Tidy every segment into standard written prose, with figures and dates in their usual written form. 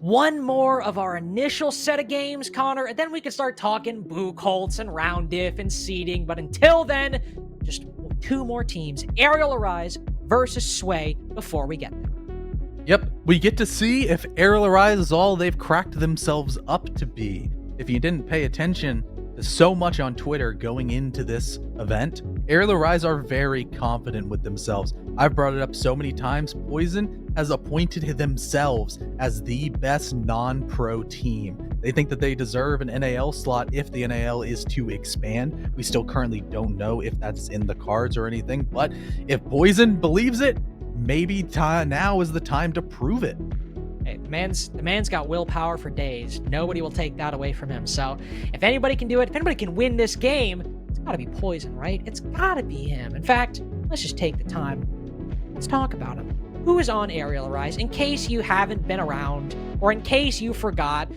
one more of our initial set of games, Connor, and then we can start talking boo Colts and round diff and seeding. But until then, just two more teams, Arial Arise versus Sway, before we get there. Yep, we get to see if Arial Arise is all they've cracked themselves up to be. If you didn't pay attention to so much on Twitter going into this event, Arial Arise are very confident with themselves. I've brought it up so many times. Poison has appointed themselves as the best non-pro team. They think that they deserve an NAL slot if the NAL is to expand. We still currently don't know if that's in the cards or anything, but if Poison believes it, maybe now is the time to prove it. Hey, the man's got willpower for days. Nobody will take that away from him. So if anybody can do it, if anybody can win this game, it's got to be Poison, right? It's got to be him. In fact, let's just take the time. Let's talk about him. Who is on Arial Arise? In case you haven't been around, or in case you forgot,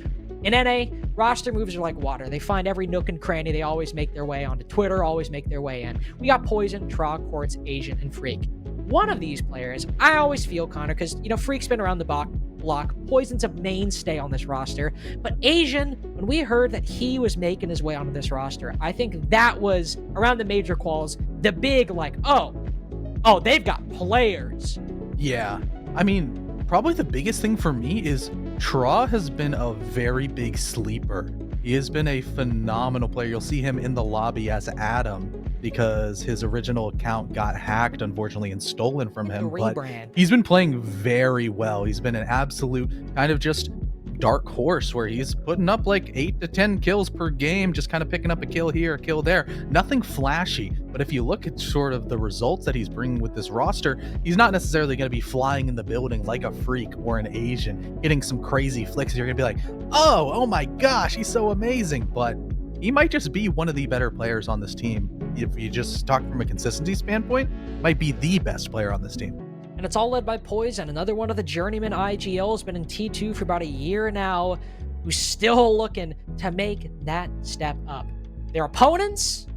in NA, roster moves are like water. They find every nook and cranny. They always make their way onto Twitter, always make their way in. We got Poison, Tra, Quartz, Asian, and Freak. One of these players, I always feel, Connor, because, Freak's been around the block. Poison's a mainstay on this roster. But Asian, when we heard that he was making his way onto this roster, I think that was, around the major quals, the big, oh, they've got players. Yeah, I mean, probably the biggest thing for me is Tra has been a very big sleeper. He has been a phenomenal player. You'll see him in the lobby as Adam because his original account got hacked, unfortunately, and stolen from him. But he's been playing very well. He's been an absolute kind of just dark horse where he's putting up like 8 to 10 kills per game, just kind of picking up a kill here, a kill there. Nothing flashy, but if you look at sort of the results that he's bringing with this roster, he's not necessarily going to be flying in the building like a Freak or an Asian, hitting some crazy flicks. You're going to be like, oh my gosh, he's so amazing. But he might just be one of the better players on this team. If you just talk from a consistency standpoint, might be the best player on this team. And it's all led by Poison, another one of the journeyman IGL, has been in T2 for about a year now, who's still looking to make that step up. Their opponents,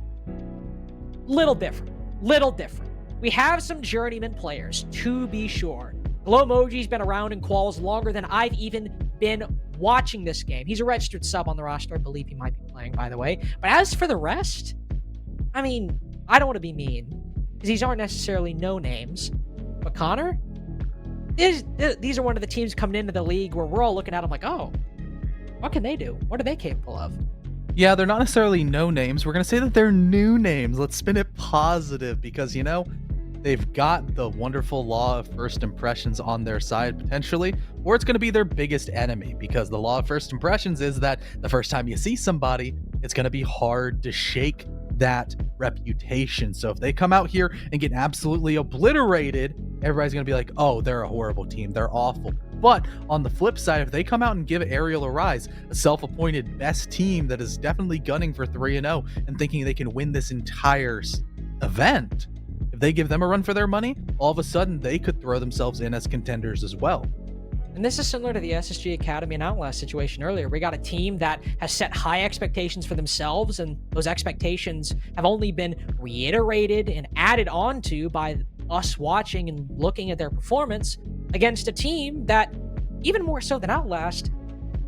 little different. We have some journeyman players, to be sure. Glowmoji's been around in quals longer than I've even been watching this game. He's a registered sub on the roster. I believe he might be playing, by the way. But as for the rest, I mean, I don't want to be mean, because these aren't necessarily no names. But Connor, these are one of the teams coming into the league where we're all looking at them like, oh, what can they do? What are they capable of? Yeah, they're not necessarily no names. We're going to say that they're new names. Let's spin it positive because, they've got the wonderful law of first impressions on their side potentially, or it's going to be their biggest enemy because the law of first impressions is that the first time you see somebody, it's going to be hard to shake that reputation. So if they come out here and get absolutely obliterated, everybody's going to be like, oh, they're a horrible team. They're awful. But on the flip side, if they come out and give Arial Arise, a self-appointed best team that is definitely gunning for 3-0 and thinking they can win this entire event, if they give them a run for their money, all of a sudden they could throw themselves in as contenders as well. And this is similar to the SSG Academy and Outlast situation earlier. We got a team that has set high expectations for themselves, and those expectations have only been reiterated and added on to by us watching and looking at their performance against a team that, even more so than Outlast,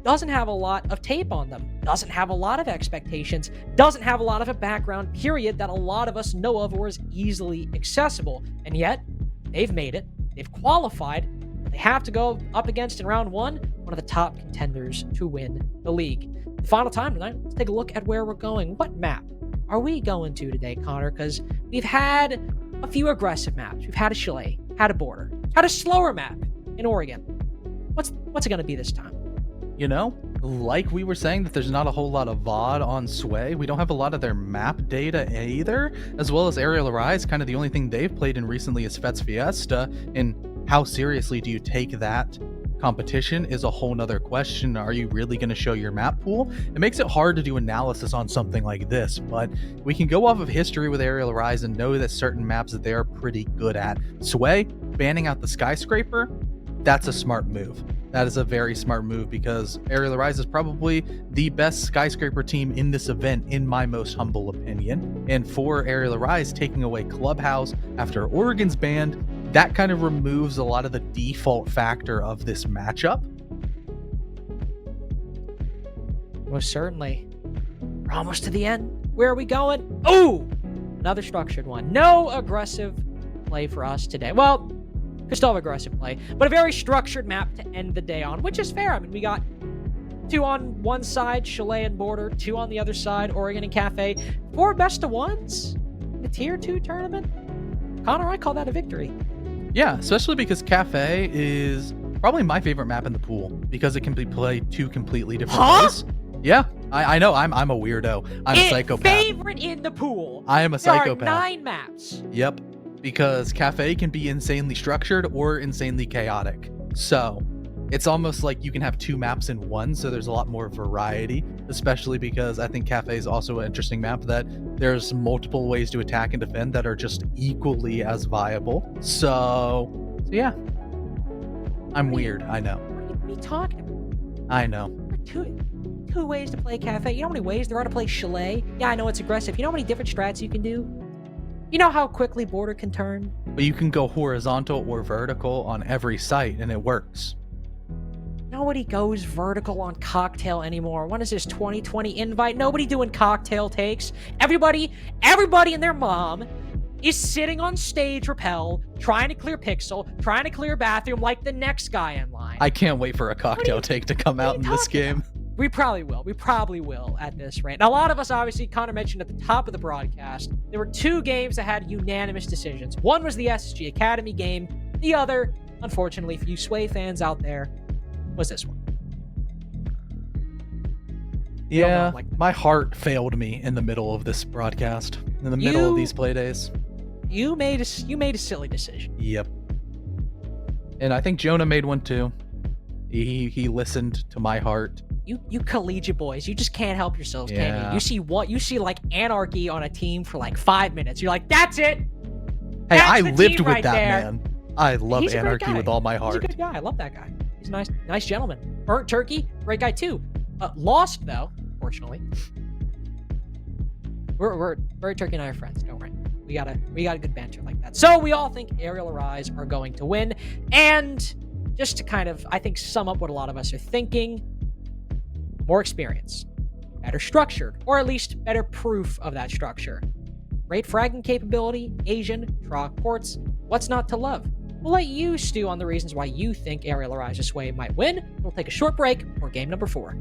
doesn't have a lot of tape on them, doesn't have a lot of expectations, doesn't have a lot of a background, period, that a lot of us know of or is easily accessible. And yet, they've made it, they've qualified, they have to go up against in round one of the top contenders to win the league. The final time tonight, let's take a look at where we're going. What map are we going to today, Connor? Because we've had a few aggressive maps. We've had a chalet, had a border, had a slower map in Oregon. What's it going to be this time? Like we were saying that there's not a whole lot of VOD on Sway. We don't have a lot of their map data either, as well as Arial Arise. Kind of the only thing they've played in recently is Fets Fiesta, and how seriously do you take that competition is a whole nother question. Are you really going to show your map pool? It makes it hard to do analysis on something like this, but we can go off of history with Arial Arise and know that certain maps that they are pretty good at. Sway, banning out the skyscraper, that's a smart move. That is a very smart move because Arial Arise is probably the best skyscraper team in this event, in my most humble opinion. And for Arial Arise, taking away Clubhouse after Oregon's banned, that kind of removes a lot of the default factor of this matchup. Most certainly. We're almost to the end. Where are we going? Oh, another structured one. No aggressive play for us today. Well, could still have aggressive play, but a very structured map to end the day on, which is fair. I mean, we got 2 on one side, Chalet and Border, 2 on the other side, Oregon and Kafe. 4 best of ones in a tier 2 tournament. Connor, I call that a victory. Yeah, especially because Kafe is probably my favorite map in the pool because it can be played 2 completely different ways. Yeah, I know. I'm a weirdo. I'm a psychopath. Favorite in the pool. I am a psychopath. There are 9 maps. Yep, because Kafe can be insanely structured or insanely chaotic. So it's almost like you can have 2 maps in one, so there's a lot more variety, especially because I think Kafe is also an interesting map that there's multiple ways to attack and defend that are just equally as viable. So yeah. I'm weird, I know. What are you talking about? I know. Two ways to play Kafe. You know how many ways there are to play Chalet? Yeah, I know it's aggressive. You know how many different strats you can do? You know how quickly Border can turn? But you can go horizontal or vertical on every site, and it works. Nobody goes vertical on Cocktail anymore. When is this 2020 invite? Nobody doing Cocktail takes. Everybody and their mom is sitting on stage Rappel, trying to clear Pixel, trying to clear Bathroom like the next guy in line. I can't wait for a Cocktail take to come out in this game. We probably will. We probably will at this rate. Now, a lot of us, obviously, Connor mentioned at the top of the broadcast, there were 2 games that had unanimous decisions. One was the SSG Academy game. The other, unfortunately, for you Sway fans out there, was this one. Yeah, my heart failed me in the middle of this broadcast, in the middle of these play days. You made a silly decision. Yep. And I think Jonah made one too. He listened to my heart. You collegiate boys, you just can't help yourselves, can you? You see like anarchy on a team for like 5 minutes. You're like, that's it. Hey, I lived with that man. I love anarchy with all my heart. He's a good guy. I love that guy. He's a nice gentleman. Burnt Turkey, great guy too. Lost though, fortunately. We're Turkey and I are friends. Don't worry. We got a good banter like that. So we all think Arial Arise are going to win. And just to kind of, I think, sum up what a lot of us are thinking, more experience, better structured, or at least better proof of that structure. Great fragging capability, Asian, Tra, ports, what's not to love? We'll let you stew on the reasons why you think Arial Arise this way might win. We'll take a short break for game number 4.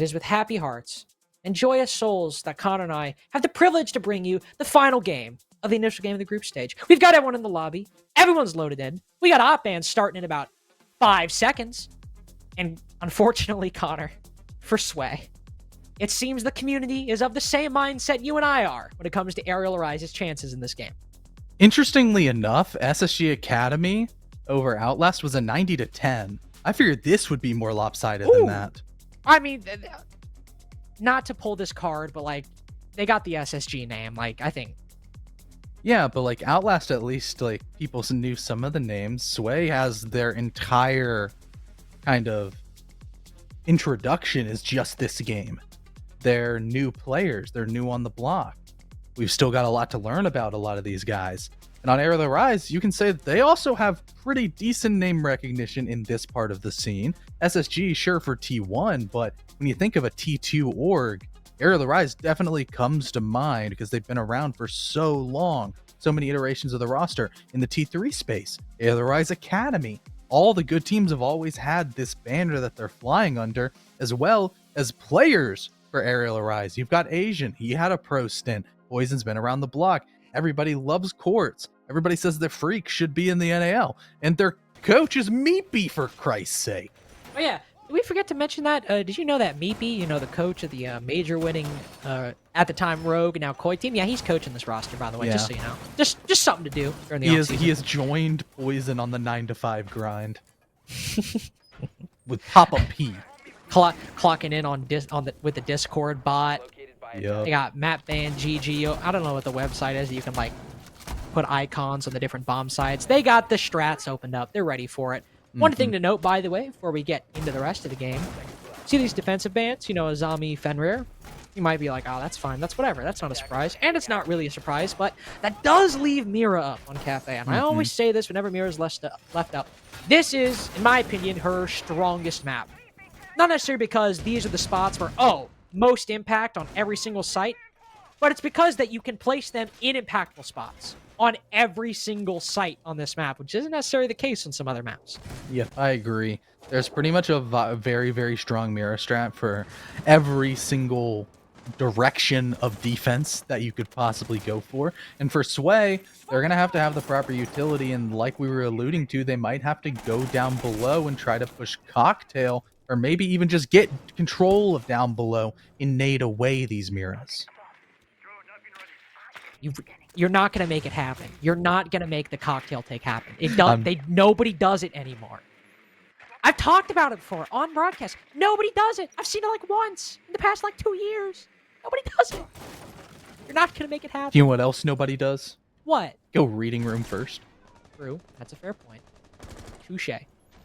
it is with happy hearts and joyous souls that Connor and I have the privilege to bring you the final game of the initial game of the group stage. We've got everyone in the lobby. Everyone's loaded in. We got op bands starting in about 5 seconds. And unfortunately, Connor, for Sway, it seems the community is of the same mindset you and I are when it comes to Arial Arise's chances in this game. Interestingly enough, SSG Academy over Outlast was a 90-10. I figured this would be more lopsided than that. I mean, not to pull this card, but like, they got the SSG name. Like, I think. Yeah, but like Outlast, at least like people knew some of the names. Sway has their entire kind of introduction is just this game. They're new players. They're new on the block. We've still got a lot to learn about a lot of these guys. And on Arial Arise, you can say that they also have pretty decent name recognition in this part of the scene. SSG, sure, for T1, but when you think of a T2 org, Arial Arise definitely comes to mind because they've been around for so long. So many iterations of the roster. In the T3 space, Arial Arise Academy. All the good teams have always had this banner that they're flying under, as well as players for Arial Arise. You've got Asian. He had a pro stint. Poison's been around the block. Everybody loves Quartz. Everybody says the Freak should be in the NAL. And their coach is Meepy, for Christ's sake. Oh, yeah. Did we forget to mention that? Did you know that Meepy, the coach of the major winning, at the time, Rogue and now Koi team? Yeah, he's coaching this roster, by the way, just so you know. Just something to do during the offseason. He has joined Poison on the 9-to-5 grind. With Papa P. Clocking in with the Discord bot. Yep. They got map ban GG. I don't know what the website is. You can like put icons on the different bomb sites. They got the strats opened up. They're ready for it. One thing to note, by the way, before we get into the rest of the game, see these defensive bans? Azami, Fenrir. You might be like, oh, that's fine. That's whatever. That's not a surprise. And it's not really a surprise, but that does leave Mira up on Kafe. And I always say this whenever Mira's left up. This is, in my opinion, her strongest map. Not necessarily because these are the spots where, most impact on every single site, but it's because that you can place them in impactful spots on every single site on this map, which isn't necessarily the case on some other maps. Yeah, I agree. There's pretty much a very, very strong mirror strat for every single direction of defense that you could possibly go for. And for Sway, they're going to have the proper utility, and like we were alluding to, they might have to go down below and try to push Cocktail, or maybe even just get control of down below and nade away these Miras. You're not going to make it happen. You're not going to make the Cocktail take happen. Nobody does it anymore. I've talked about it before on broadcast. Nobody does it. I've seen it like once in the past 2 years. Nobody does it. You're not going to make it happen. Do you know what else nobody does? What? Go reading room first. True. That's a fair point. Touche.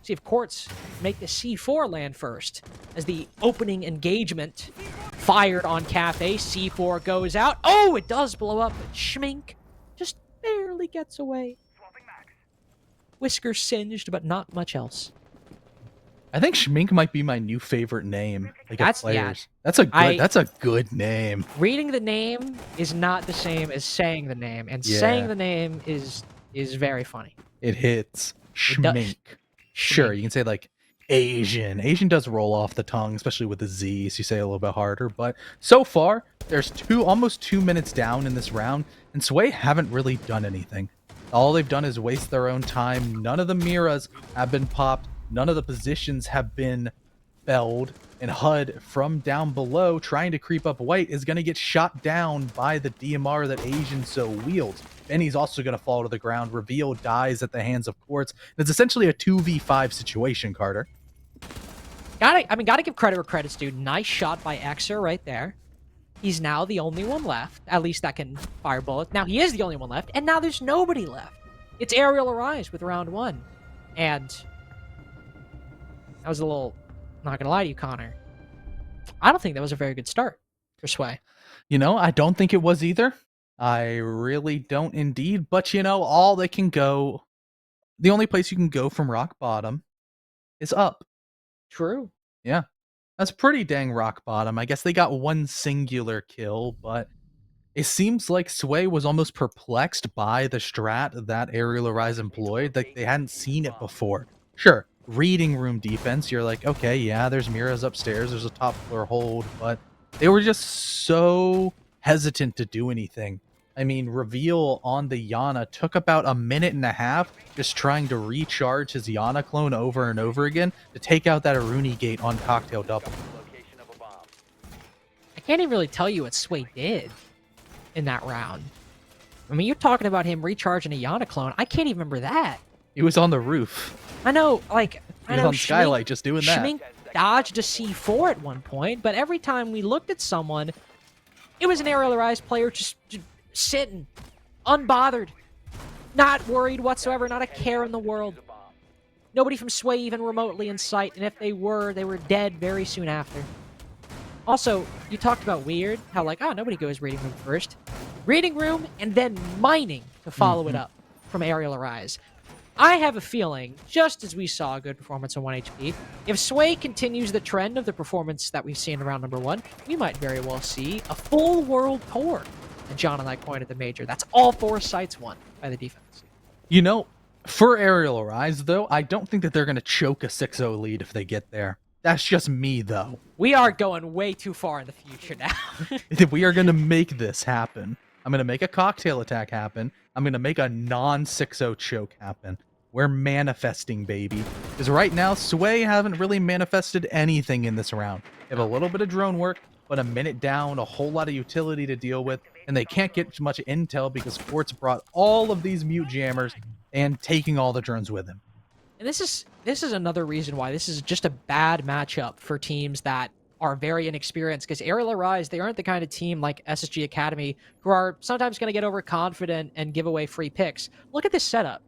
See if Quartz make the C4 land first. As the opening engagement fired on Kafe, C4 goes out. Oh, it does blow up, but Schmink just barely gets away. Whiskers singed, but not much else. I think Schmink might be my new favorite name. That's players. Yeah. That's a good name. Reading the name is not the same as saying the name, and saying the name is very funny. It hits. Schmink. Sure, you can say like Asian. Asian does roll off the tongue, especially with the Z, so you say it a little bit harder. But so far, there's almost 2 minutes down in this round, and Sway haven't really done anything. All they've done is waste their own time. None of the Miras have been popped. None of the positions have been belled. And HUD from down below, trying to creep up white, is going to get shot down by the DMR that Asian so wields. Benny's also going to fall to the ground. Reveal dies at the hands of Quartz. It's essentially a 2v5 situation, Carter. Gotta give credit where credit's due. Nice shot by Xer right there. He's now the only one left, at least that can fire bullets. Now he is the only one left, and now there's nobody left. It's Arial Arise with round 1. And that was a little, not gonna lie to you, Connor, I don't think that was a very good start for Sway. I don't think it was either. I really don't indeed. But all they can go, the only place you can go from rock bottom is up. True. Yeah. That's pretty dang rock bottom. I guess they got one singular kill, but it seems like Sway was almost perplexed by the strat that Arial Arise employed. Like they hadn't seen it before. Sure, reading room defense. You're like, okay, yeah, there's mirrors upstairs, there's a top floor hold, but they were just so hesitant to do anything. I mean, reveal on the Yana took about a minute and a half just trying to recharge his Yana clone over and over again to take out that Aruni gate on Cocktail Double. I can't even really tell you what Sway did in that round. I mean, you're talking about him recharging a Yana clone. I can't even remember that. He was on the roof. I know, like, He was on Skylight just doing that. Schmink dodged a C4 at one point, but every time we looked at someone, it was an Arial Arise player just sitting, unbothered, not worried whatsoever, not a care in the world. Nobody from Sway even remotely in sight, and if they were dead very soon after. Also, you talked about weird, how like, oh, nobody goes reading room first. Reading room and then mining to follow it up from Arial Arise. I have a feeling, just as we saw a good performance on 1 HP, if Sway continues the trend of the performance that we've seen in round number 1, we might very well see a full world tour. And John and I pointed the major. That's all 4 sites won by the defense. You know, for Arial Arise, though, I don't think that they're going to choke a 6-0 lead if they get there. That's just me, though. We are going way too far in the future now. We are going to make this happen. I'm going to make a cocktail attack happen. I'm going to make a non-6-0 choke happen. We're manifesting, baby. Because right now, Sway haven't really manifested anything in this round. They have a little bit of drone work, but a minute down, a whole lot of utility to deal with, and they can't get much intel because Quartz brought all of these mute jammers and taking all the drones with him. And this is another reason why this is just a bad matchup for teams that are very inexperienced, because Arial Arise, they aren't the kind of team like SSG Academy who are sometimes going to get overconfident and give away free picks. Look at this setup.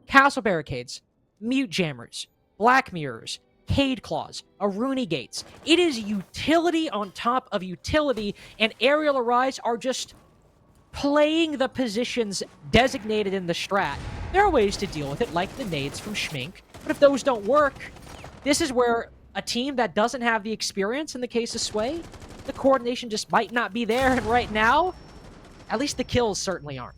Castle barricades, mute jammers, black mirrors, Cade claws, Aruni gates. It is utility on top of utility, and Arial Arise are just playing the positions designated in the strat. There are ways to deal with it, like the nades from Schmink, but if those don't work, this is where a team that doesn't have the experience in the case of Sway, the coordination just might not be there, and right now, at least the kills certainly aren't.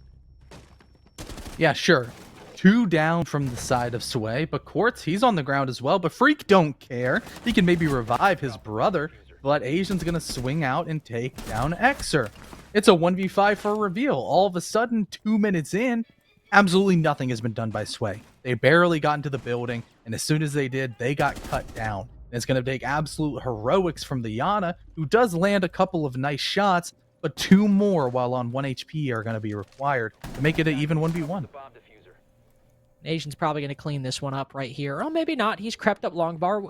Yeah, sure. 2 down from the side of Sway, but Quartz, he's on the ground as well, but Freak don't care. He can maybe revive his brother, but Asian's gonna swing out and take down Xer. It's a 1v5 for a reveal. All of a sudden, 2 minutes in, absolutely nothing has been done by Sway. They barely got into the building, and as soon as they did, they got cut down. And it's gonna take absolute heroics from the Yana, who does land a couple of nice shots, but 2 more while on 1 HP are gonna be required to make it an even 1v1. Asian's probably going to clean this one up right here. Oh, maybe not. He's crept up long bar.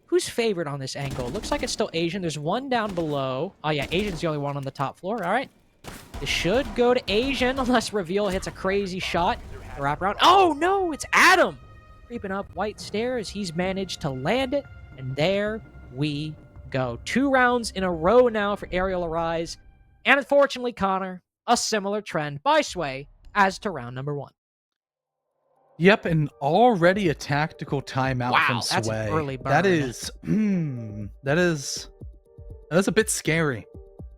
Who's favored on this angle? Looks like it's still Asian. There's one down below. Oh, yeah, Asian's the only one on the top floor. All right. This should go to Asian unless Reveal hits a crazy shot. The wraparound. Oh, no, it's Adam. Creeping up white stairs. He's managed to land it, and there we go. 2 rounds in a row now for Arial Arise. And unfortunately, Connor, a similar trend by Sway as to round number 1. Yep, and already a tactical timeout from Sway. That's an early burn. That is a bit scary.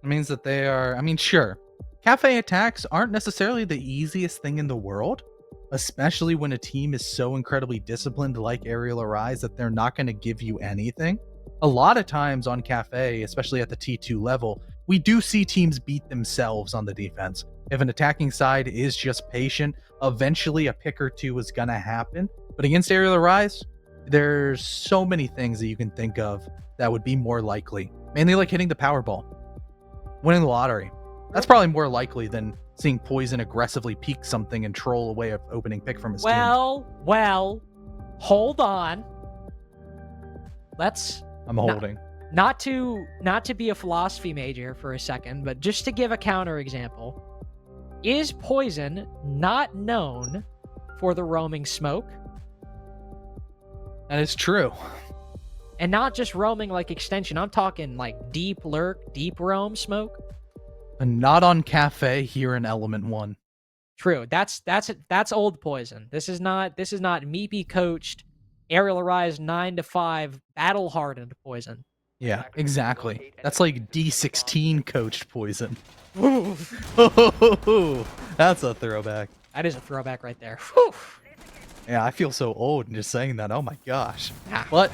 It means that they are, I mean, sure, Kafe attacks aren't necessarily the easiest thing in the world, especially when a team is so incredibly disciplined like Arial Arise that they're not going to give you anything. A lot of times on Kafe, especially at the T2 level, we do see teams beat themselves on the defense. If an attacking side is just patient, eventually a pick or 2 is going to happen. But against Arial Arise, there's so many things that you can think of that would be more likely. Mainly like hitting the Powerball, winning the lottery. That's probably more likely than seeing Poison aggressively peek something and troll away an opening pick from his team. Well, hold on. I'm holding. Not to be a philosophy major for a second, but just to give a counter example. Is Poison not known for the roaming smoke? That is true. And not just roaming like extension. I'm talking like deep lurk, deep roam smoke. And not on Kafe here in Element 1. True. That's old Poison. This is not Meepy coached Arial Arise 9 to 5 battle hardened Poison. Yeah, exactly. That's like D16 coached Poison. Oof. That's a throwback. That is a throwback right there. Whew. Yeah, I feel so old just saying that. Oh my gosh. Ah, But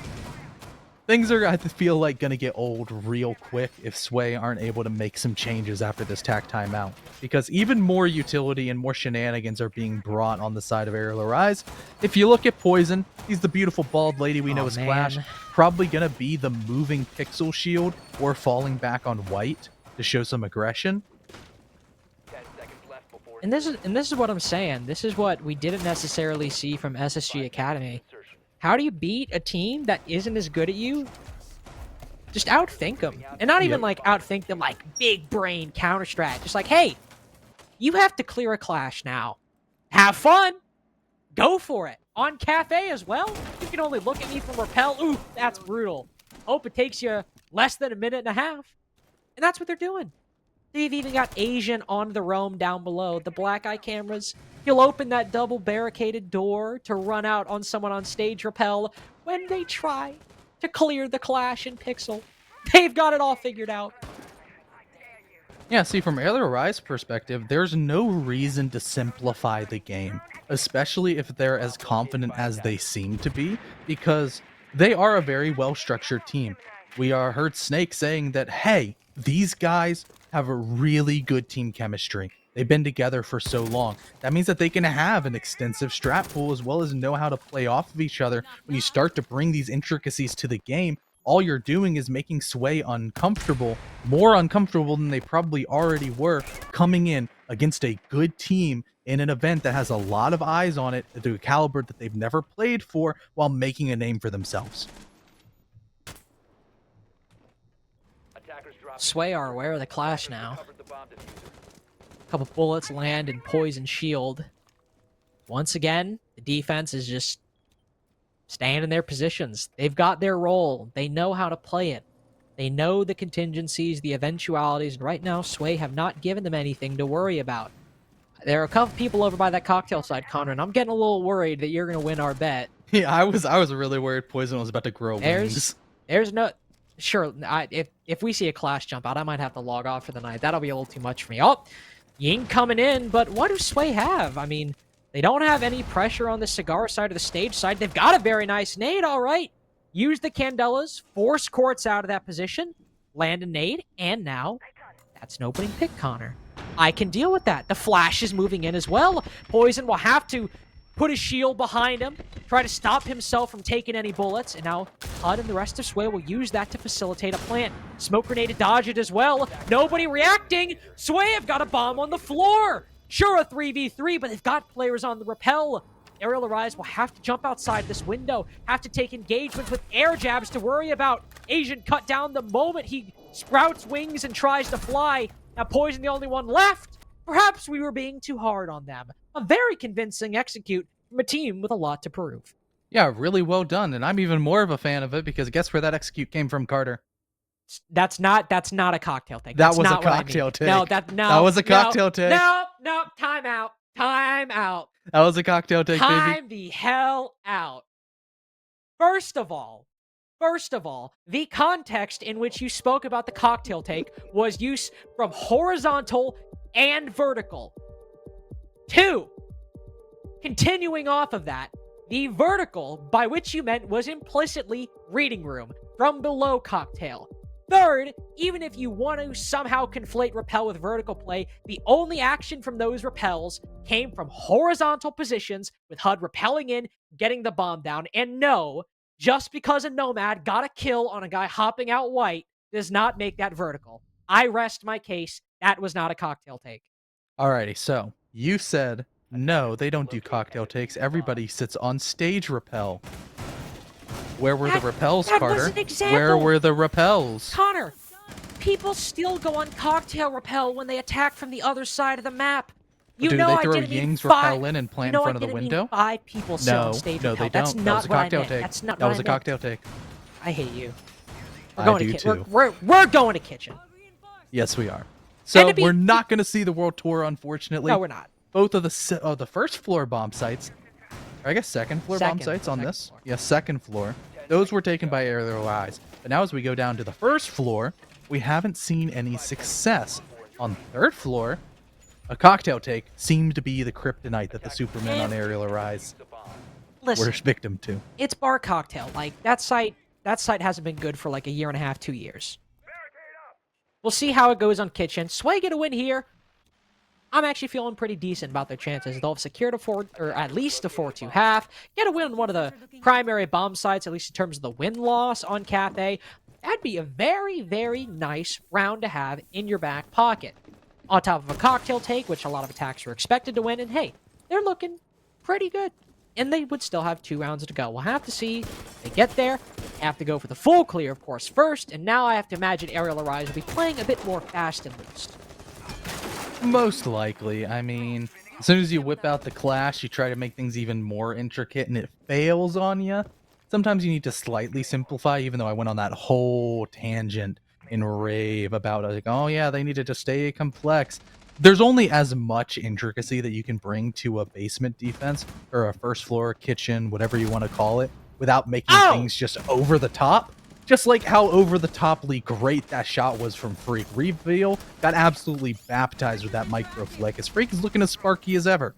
things are, I feel like, going to get old real quick if Sway aren't able to make some changes after this tack timeout. Because even more utility and more shenanigans are being brought on the side of Ariel Arise. If you look at Poison, he's the beautiful bald lady we know oh as Clash. man. Probably going to be the moving pixel shield or falling back on white to show some aggression. And this is what I'm saying. This is what we didn't necessarily see from SSG Academy. How do you beat a team that isn't as good at you? Just outthink them. And not even Yep. like outthink them like big brain counter strat. Just like, hey, you have to clear a clash now. Have fun. Go for it. On Kafe as well. You can only look at me from repel. Ooh, that's brutal. Hope it takes you less than a minute and a half. And that's what they're doing. They've even got Asian on the roam down below. The black eye cameras. He'll open that double barricaded door to run out on someone on stage repel when they try to clear the clash in Pixel. They've got it all figured out. Yeah, see, from Ariel Rise perspective, there's no reason to simplify the game, especially if they're as confident as they seem to be, because they are a very well-structured team. We heard Snake saying that, hey, these guys have a really good team chemistry. They've been together for so long. That means that they can have an extensive strat pool as well as know how to play off of each other. When you start to bring these intricacies to the game, all you're doing is making Sway uncomfortable, more uncomfortable than they probably already were, coming in against a good team in an event that has a lot of eyes on it, to a caliber that they've never played for, while making a name for themselves. Sway are aware of the clash now. A couple bullets land in Poison Shield. Once again, the defense is just staying in their positions. They've got their role. They know how to play it. They know the contingencies, the eventualities, and right now, Sway have not given them anything to worry about. There are a couple people over by that cocktail side, Connor, and I'm getting a little worried that you're going to win our bet. Yeah, I was really worried Poison was about to grow wings. There's no... Sure, if we see a clash jump out, I might have to log off for the night. That'll be a little too much for me. Oh, Ying coming in, but what do Sway have? I mean, they don't have any pressure on the cigar side of the stage side. They've got a very nice nade, all right. Use the Candelas, force Quartz out of that position, land a nade, and now that's an opening pick, Connor. I can deal with that. The flash is moving in as well. Poison will have to put his shield behind him, try to stop himself from taking any bullets, and now HUD and the rest of Sway will use that to facilitate a plant. Smoke grenade to dodge it as well. Nobody reacting. Sway have got a bomb on the floor. Sure, a 3v3, but they've got players on the rappel. Arial Arise will have to jump outside this window, have to take engagements with air jabs to worry about. Asian cut down the moment he sprouts wings and tries to fly. Now Poison the only one left. Perhaps we were being too hard on them. A very convincing execute from a team with a lot to prove. Yeah, really well done, and I'm even more of a fan of it because guess where that execute came from, Carter? That's not a cocktail take. That That's was a not what I mean. cocktail take. No, That was a cocktail take. No, time out. Time out. That was a cocktail take, baby. Time the hell out. First of all, the context in which you spoke about the cocktail take was use from horizontal and vertical. 2, continuing off of that, the vertical by which you meant was implicitly reading room from below cocktail. 3rd, even if you want to somehow conflate repel with vertical play, the only action from those repels came from horizontal positions with HUD repelling in, getting the bomb down. And no, just because a Nomad got a kill on a guy hopping out white does not make that vertical. I rest my case. That was not a cocktail take. Alrighty, so you said, no, they don't do cocktail takes. Everybody sits on stage rappel. Where were the repels, that Carter? was an example. Where were the repels? Connor, people still go on cocktail repel when they attack from the other side of the map. You Do know they I throw didn't mean Ying's 5. repel in and plant You know in front I of the didn't mean window? 5 people sit No, on stage no, repel. they That's don't. That not was a what I cocktail meant. take. That's not That what was I a meant. cocktail take. I hate you. We're I going do to too. We're going to kitchen. Yes, we are. So to be- we're not going to see the world tour, unfortunately. No, we're not. Both of the first floor bomb sites, or I guess second floor bomb Second. sites on Second this. floor. Yeah, second floor. Those were taken by Arial Rise. But now as we go down to the first floor, we haven't seen any success. On third floor, a cocktail take seemed to be the kryptonite that the Supermen on Arial Arise. Listen, worst victim to. it's Bar Cocktail. Like, that site hasn't been good for like a year and a half, 2 years. We'll see how it goes on Kitchen. Sway get a win here. I'm actually feeling pretty decent about their chances. They'll have secured a 4, or at least a 4-2 half. Get a win on one of the primary bomb sites, at least in terms of the win-loss on Kafe. That'd be a very, very nice round to have in your back pocket. On top of a cocktail take, which a lot of attacks were expected to win, and hey, they're looking pretty good. And they would still have 2 rounds to go. We'll have to see if they get there. I have to go for the full clear, of course, first, and now I have to imagine Arial Arise will be playing a bit more fast and loose. Most likely. I mean, as soon as you whip out the clash, you try to make things even more intricate and it fails on you. Sometimes you need to slightly simplify, even though I went on that whole tangent in rave about like, oh yeah, they needed to stay complex. There's only as much intricacy that you can bring to a basement defense or a first floor kitchen, whatever you want to call it, without making things just over the top. Just like how over-the-toply great that shot was from Freak. Reveal got absolutely baptized with that micro flick, as Freak is looking as sparky as ever.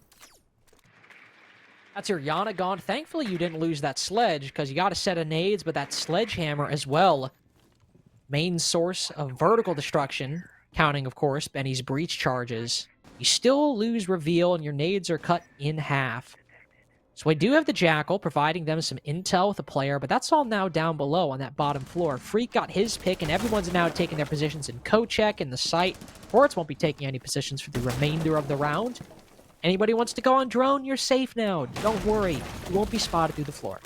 That's your Yana gone. Thankfully, you didn't lose that sledge, because you got a set of nades, but that sledgehammer as well. Main source of vertical destruction, counting, of course, Benny's breach charges. You still lose Reveal, and your nades are cut in half. So we do have the Jackal, providing them some intel with a player, but that's all now down below on that bottom floor. Freak got his pick, and everyone's now taking their positions in co-check in the site. Sports won't be taking any positions for the remainder of the round. Anybody wants to go on drone, you're safe now. Don't worry. You won't be spotted through the floor.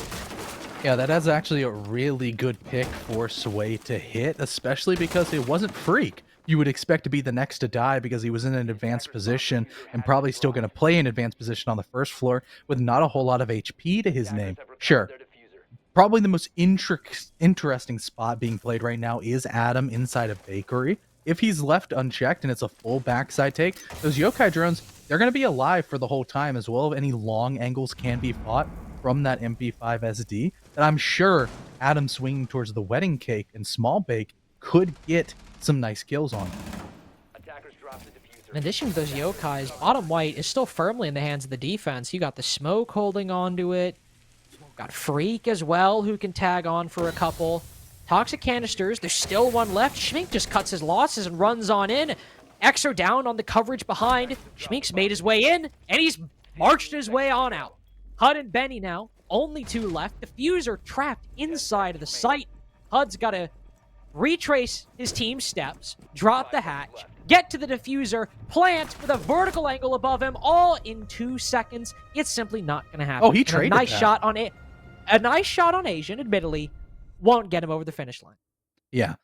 Yeah, that is actually a really good pick for Sway to hit, especially because it wasn't Freak. You would expect to be the next to die because he was in an advanced position and probably still going to play in advanced position on the first floor with not a whole lot of HP to his name. Sure, probably the most interesting spot being played right now is Adam inside a bakery. If he's left unchecked and it's a full backside take, those yokai drones, they're going to be alive for the whole time as well. If any long angles can be fought from that MP5 SD, that I'm sure Adam swinging towards the wedding cake and small bake could get some nice kills on. In addition to those yokais, bottom white is still firmly in the hands of the defense. You got the smoke holding on to it. Got Freak as well, who can tag on for a couple. Toxic canisters, there's still one left. Schmink just cuts his losses and runs on in. Exo down on the coverage behind. Schmink's made his way in, and he's marched his way on out. HUD and Benny now, only 2 left. Diffuser trapped inside of the site. HUD's got to retrace his team's steps, drop the hatch, get to the diffuser, plant with a vertical angle above him, all in 2 seconds. It's simply not going to happen. Oh, he traded a nice that. shot on it. A nice shot on Asian, admittedly, won't get him over the finish line. Yeah.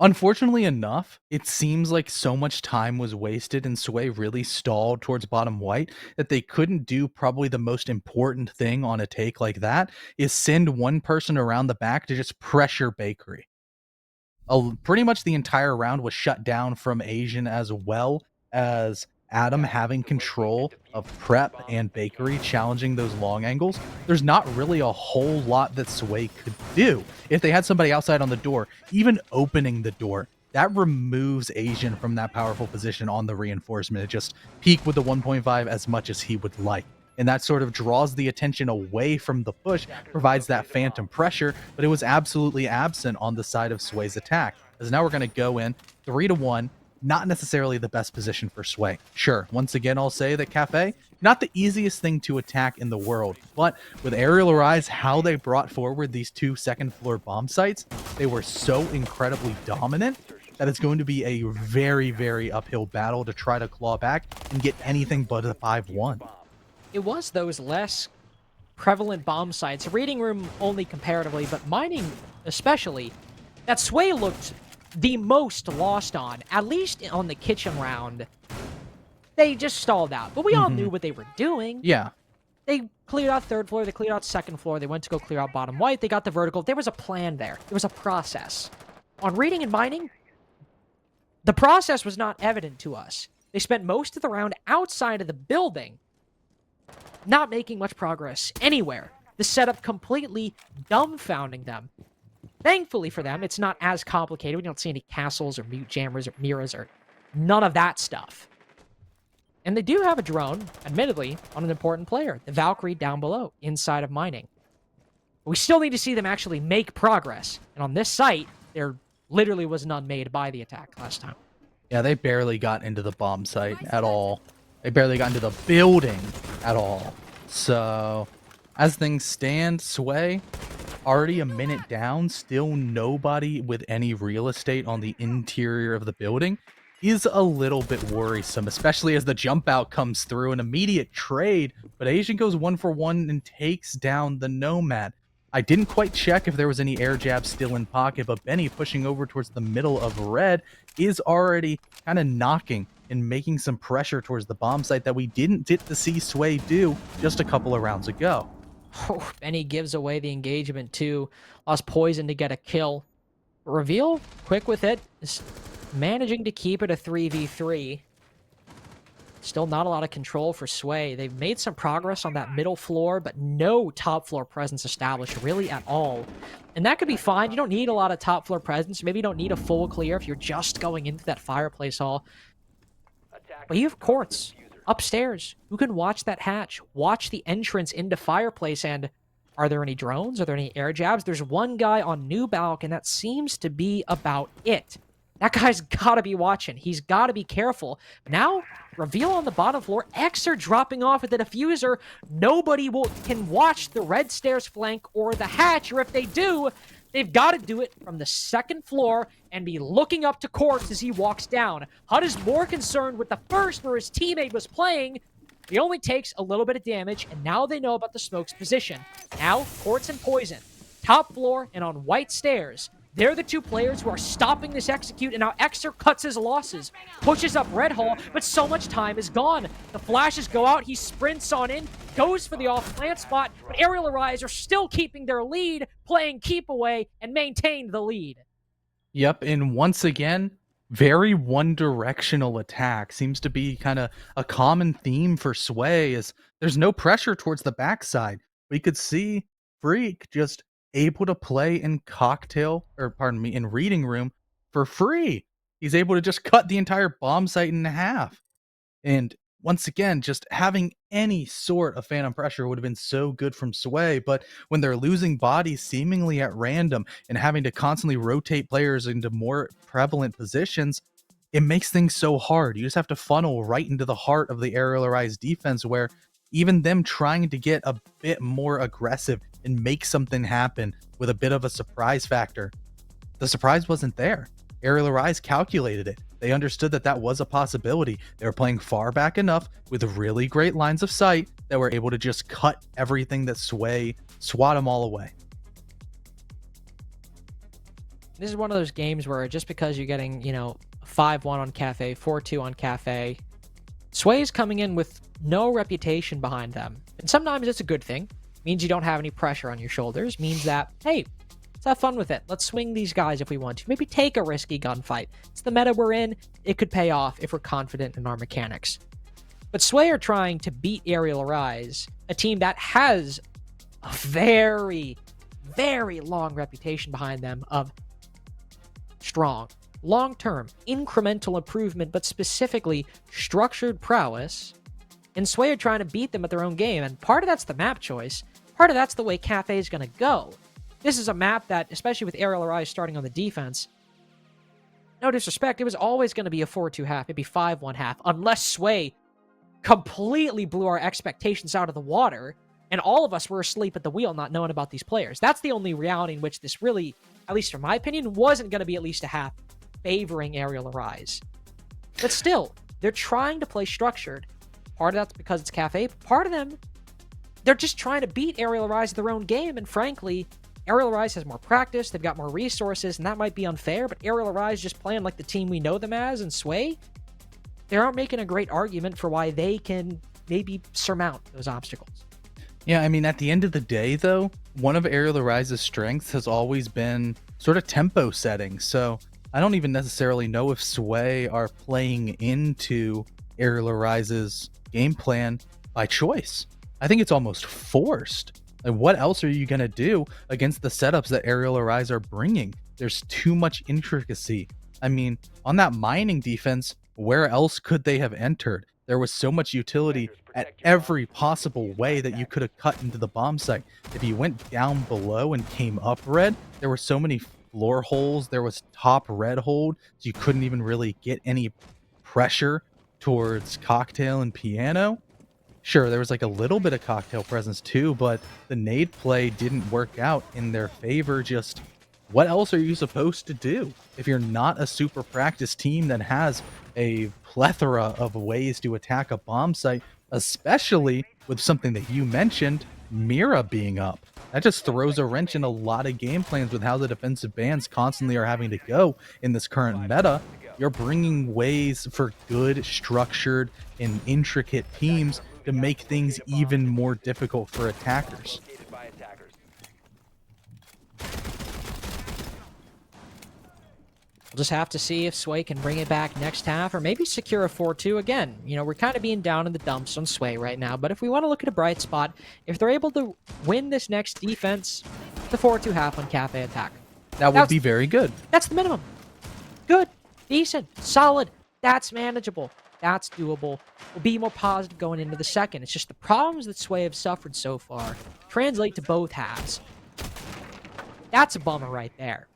Unfortunately enough, it seems like so much time was wasted and Sway really stalled towards bottom white that they couldn't do probably the most important thing on a take like that is send one person around the back to just pressure bakery. Pretty much the entire round was shut down from Asian as well as Adam having control of prep and bakery, challenging those long angles. There's not really a whole lot that Sway could do. If they had somebody outside on the door, even opening the door, that removes Asian from that powerful position on the reinforcement. It just peak with the 1.5 as much as he would like. And that sort of draws the attention away from the push, provides that phantom pressure, but it was absolutely absent on the side of Sway's attack. As now we're going to go in 3-1, not necessarily the best position for Sway. Sure, once again, I'll say that Kafe, not the easiest thing to attack in the world, but with Arial Arise, how they brought forward these 2 second floor bomb sites, they were so incredibly dominant that it's going to be a very, very uphill battle to try to claw back and get anything but a 5-1. It was those less prevalent bomb sites, reading room only comparatively, but mining especially, that Sway looked the most lost on, at least on the kitchen round. They just stalled out, but we all knew what they were doing. Yeah. They cleared out 3rd floor, they cleared out 2nd floor, they went to go clear out bottom white, they got the vertical. There was a plan there. There was a process. On reading and mining, the process was not evident to us. They spent most of the round outside of the building, not making much progress anywhere. The setup completely dumbfounding them. Thankfully for them, it's not as complicated. We don't see any castles or mute jammers or mirrors or none of that stuff. And they do have a drone, admittedly, on an important player, the Valkyrie down below, inside of mining. We still need to see them actually make progress. And on this site, there literally was none made by the attack last time. Yeah, they barely got into the bomb site at all. They barely got into the building at all. So, as things stand, Sway, already a minute down, still nobody with any real estate on the interior of the building, is a little bit worrisome, especially as the jump out comes through, an immediate trade, but Asian goes 1-for-1 and takes down the Nomad. I didn't quite check if there was any air jabs still in pocket, but Benny pushing over towards the middle of red is already kind of knocking and making some pressure towards the bomb site that we didn't get to see Sway do just a couple of rounds ago. Oh, Benny gives away the engagement too. Lost poison to get a kill. Reveal, quick with it, is managing to keep it a 3v3. Still not a lot of control for Sway. They've made some progress on that middle floor, but no top floor presence established really at all. And that could be fine. You don't need a lot of top floor presence. Maybe you don't need a full clear if you're just going into that fireplace hall. But you have courts upstairs who can watch that hatch, watch the entrance into fireplace, and are there any drones? Are there any air jabs? There's one guy on New Balk, and that seems to be about it. That guy's got to be watching. He's got to be careful. Now, reveal on the bottom floor. X are dropping off at the diffuser. Nobody can watch the red stairs flank or the hatch, or if they do, they've got to do it from the second floor and be looking up to Quartz as he walks down. HUD is more concerned with the first where his teammate was playing. He only takes a little bit of damage, and now they know about the smoke's position. Now, Quartz and Poison, top floor and on white stairs. They're the two players who are stopping this execute, and now Exer cuts his losses, pushes up Red Hall, but so much time is gone. The flashes go out, he sprints on in, goes for the off-plant spot, but Arial Arise are still keeping their lead, playing keep away, and maintain the lead. Yep, and once again, very one-directional attack seems to be kind of a common theme for Sway, as there's no pressure towards the backside. We could see Freak just able to play in in reading room for free. He's able to just cut the entire bomb site in half. And once again, just having any sort of phantom pressure would have been so good from Sway, but when they're losing bodies seemingly at random and having to constantly rotate players into more prevalent positions, it makes things so hard. You just have to funnel right into the heart of the Arial Arise defense, where even them trying to get a bit more aggressive and make something happen with a bit of a surprise factor, the surprise wasn't there. Arial Arise calculated it. They understood that that was a possibility. They were playing far back enough with really great lines of sight that were able to just cut everything that swat them all away. This is one of those games where just because you're getting, 5-1 on Kafe, 4-2 on Kafe, Sway is coming in with no reputation behind them. And sometimes it's a good thing. Means you don't have any pressure on your shoulders. Means that, hey, let's have fun with it. Let's swing these guys if we want to. Maybe take a risky gunfight. It's the meta we're in. It could pay off if we're confident in our mechanics. But Sway are trying to beat Arial Arise, a team that has a very, very long reputation behind them of strong, long-term, incremental improvement, but specifically structured prowess. And Sway are trying to beat them at their own game. And part of that's the map choice. Part of that's the way Kafe is going to go. This is a map that, especially with Arial Arise starting on the defense, no disrespect, it was always going to be a 4-2 half, maybe 5-1 half, unless Sway completely blew our expectations out of the water, and all of us were asleep at the wheel not knowing about these players. That's the only reality in which this really, at least from my opinion, wasn't going to be at least a half favoring Arial Arise. But still, they're trying to play structured. Part of that's because it's Kafe, but part of them, they're just trying to beat Arial Arise at their own game, and frankly, Arial Arise has more practice, they've got more resources, and that might be unfair, but Arial Arise just playing like the team we know them as and Sway, they aren't making a great argument for why they can maybe surmount those obstacles. Yeah, I mean, at the end of the day, though, one of Arial Arise's strengths has always been sort of tempo setting, so I don't even necessarily know if Sway are playing into Arial Arise's game plan by choice. I think it's almost forced. Like, what else are you going to do against the setups that Arial Arise are bringing? There's too much intricacy. I mean, on that mining defense, where else could they have entered? There was so much utility at every possible way that you could have cut into the bomb site. If you went down below and came up red, there were so many floor holes. There was top red hold, so you couldn't even really get any pressure towards Cocktail and Piano. Sure, there was like a little bit of Cocktail presence too, but the nade play didn't work out in their favor. Just what else are you supposed to do if you're not a super practiced team that has a plethora of ways to attack a bomb site, especially with something that you mentioned, Mira being up? That just throws a wrench in a lot of game plans with how the defensive bans constantly are having to go in this current meta. You're bringing ways for good, structured, and intricate teams to make things even more difficult for attackers. We'll just have to see if Sway can bring it back next half, or maybe secure a 4-2 again. You know, we're kind of being down in the dumps on Sway right now, but if we want to look at a bright spot, if they're able to win this next defense, the 4-2 half on Kafe attack. That would be very good. That's the minimum. Good, decent, solid. That's manageable. That's doable. We'll be more positive going into the second. It's just the problems that Sway have suffered so far translate to both halves. That's a bummer right there.